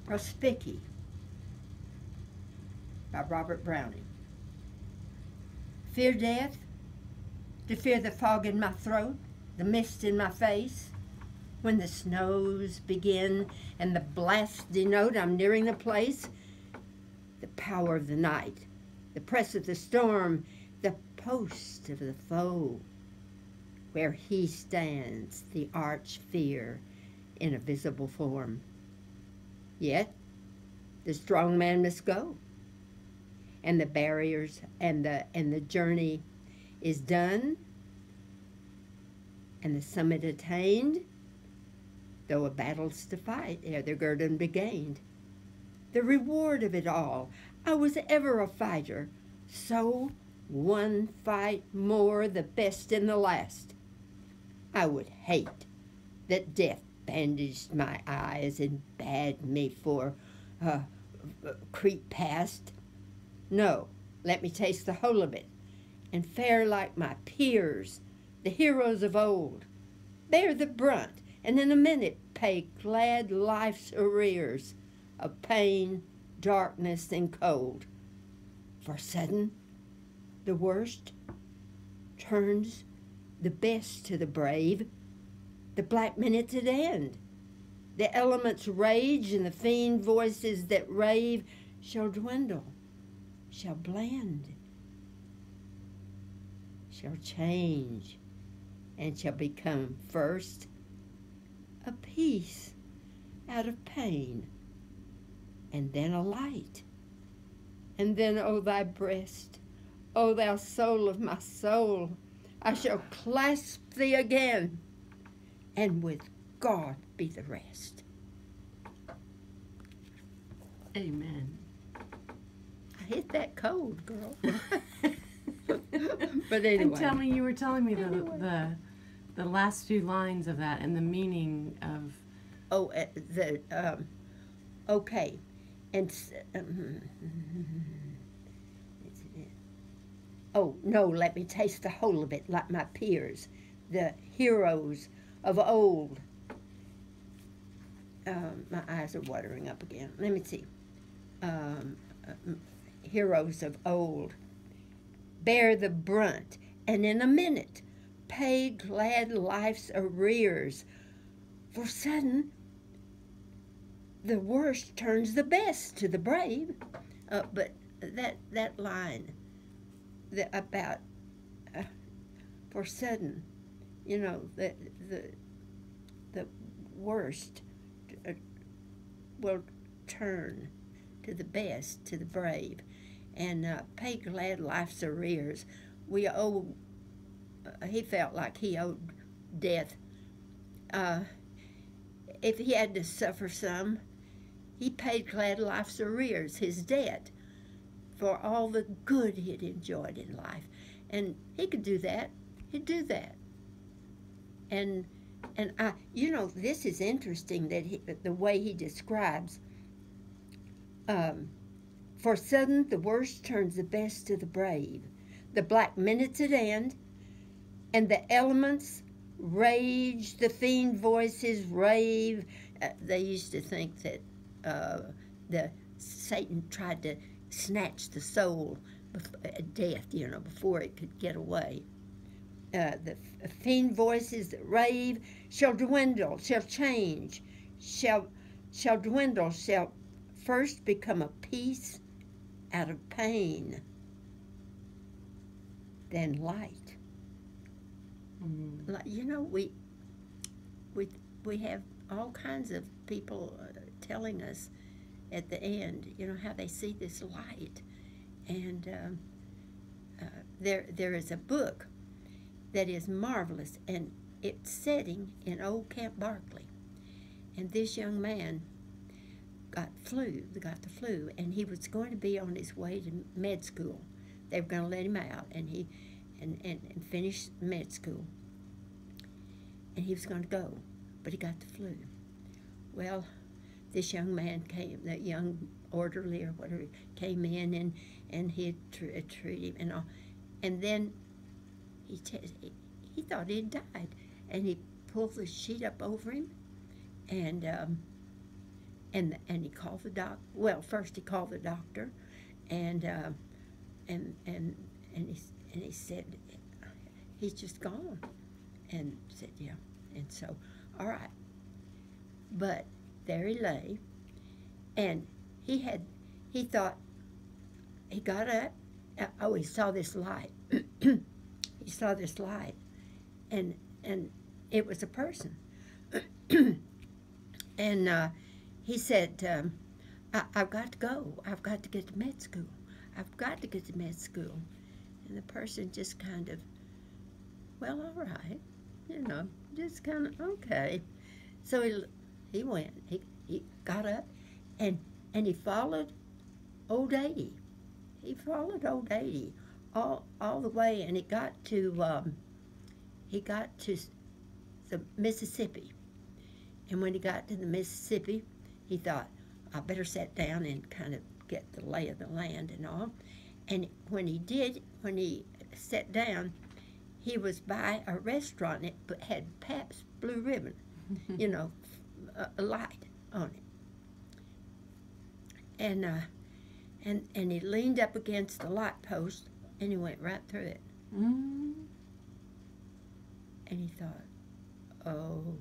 Prospicky by Robert Browning. Fear death, to fear the fog in my throat, the mist in my face. When the snows begin and the blasts denote I'm nearing the place, the power of the night, the press of the storm, the post of the foe, where he stands, the arch fear in a visible form. Yet the strong man must go, and the barriers and the journey is done, and the summit attained, though a battle's to fight ere the guerdon be gained. The reward of it all, I was ever a fighter, so one fight more, the best and the last. I would hate that death bandaged my eyes and bade me for creep past. No, let me taste the whole of it, and fare like my peers, the heroes of old. Bear the brunt, and in a minute pay glad life's arrears of pain, darkness, and cold. For sudden, the worst turns the best to the brave. The black minute's at end. The elements rage, and the fiend voices that rave shall dwindle, shall blend, shall change, and shall become first a peace out of pain, and then a light, and then, O thy breast, O thou soul of my soul, I shall clasp thee again, and with God be the rest. Amen. I hit that cold, girl. But anyway. And tell me, you were telling me the last few lines of that and the meaning of. Oh, okay, and oh no, let me taste the whole of it, like my peers, the heroes of old. My eyes are watering up again. Let me see. Heroes of old bear the brunt, and in a minute pay glad life's arrears. For sudden, the worst turns the best to the brave. But that line about for sudden, you know, the worst will turn to the best, to the brave, and pay glad life's arrears. We owe. He felt like he owed death. If he had to suffer some, he paid glad life's arrears, his debt, for all the good he had enjoyed in life. And he could do that. He'd do that. And you know, this is interesting that the way he describes. For sudden the worst turns the best to the brave. The black minute's at end, and the elements rage, the fiend voices rave. They used to think that the Satan tried to snatch the soul at death, you know, before it could get away. The fiend voices that rave shall dwindle, shall change, shall dwindle, shall first become a peace out of pain, then light. You know, we have all kinds of people telling us at the end, you know, how they see this light. And there is a book that is marvelous, and it's setting in old Camp Barkley. And this young man got the flu, and he was going to be on his way to med school. They were going to let him out, and he finish med school. And he was going to go, but he got the flu. Well, this young man came, that young orderly or whatever, came in and he treated him and all. And then he thought he had died, and he pulled the sheet up over him, and and he called the doc. Well, first he called the doctor, and and and and he said he's just gone, and said yeah, and so all right, but there he lay, and he thought he got up. Oh, he saw this light. He saw this light, and it was a person. And he said, I've got to go. I've got to get to med school. I've got to get to med school. And the person just kind of, well, all right, just kind of, okay. So he went. He got up, and he followed old 80. He followed old 80 all the way, and he got to the Mississippi. And when he got to the Mississippi, he thought, I better sit down and kind of get the lay of the land and all. And when he sat down, he was by a restaurant that had Pabst Blue Ribbon, a light on it. And he leaned up against the light post, and he went right through it. Mm. And he thought, oh,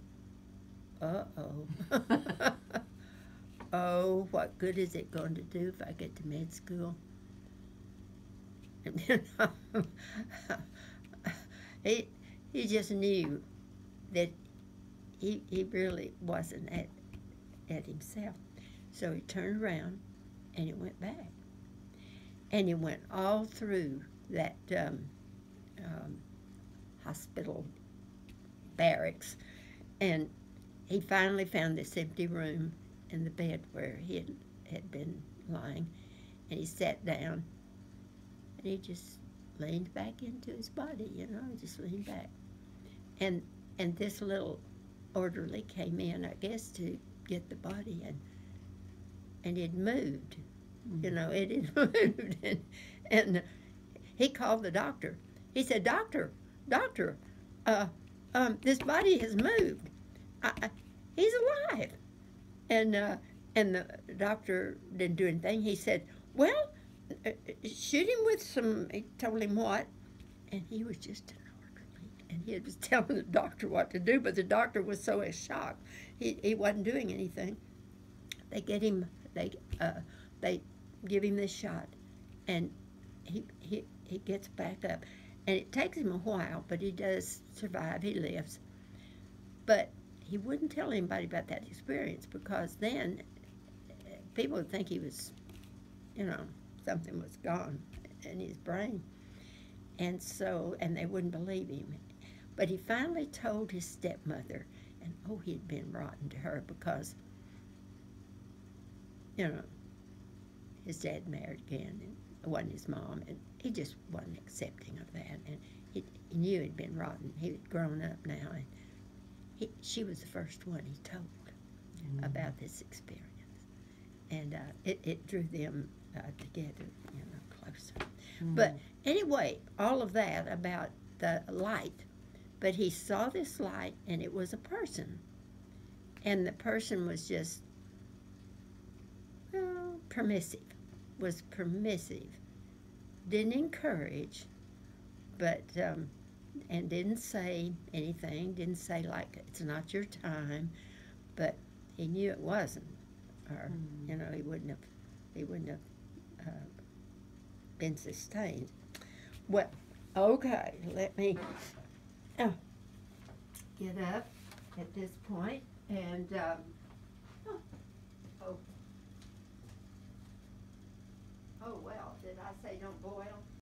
uh-oh. Oh, what good is it going to do if I get to med school? And then he just knew that he really wasn't at himself. So he turned around and he went back. And he went all through that hospital barracks, and he finally found this empty room in the bed where he had been lying, and he sat down, and he just leaned back into his body, just leaned back. And this little orderly came in, I guess, to get the body, and it moved. It had moved, and he called the doctor. He said, Doctor, this body has moved. He's alive. And the doctor didn't do anything. He said, well, shoot him with some, he told him what, and he was just an orderly. And he was telling the doctor what to do, but the doctor was so shocked. He wasn't doing anything. They give him this shot, and he gets back up. And it takes him a while, but he does survive. He lives. But he wouldn't tell anybody about that experience, because then people would think he was, something was gone in his brain. And they wouldn't believe him. But he finally told his stepmother, and he'd been rotten to her because, his dad married again, and it wasn't his mom, and he just wasn't accepting of that. And he knew he'd been rotten. He had grown up now, and she was the first one he told about this experience. And it drew them together, closer. But anyway, all of that about the light. But he saw this light, and it was a person. And the person was just, permissive. Was permissive. Didn't encourage, but, and didn't say anything. Didn't say, like, it's not your time. But he knew it wasn't. Or, he wouldn't have been sustained. Well, okay, let me get up at this point, and oh well, did I say don't boil?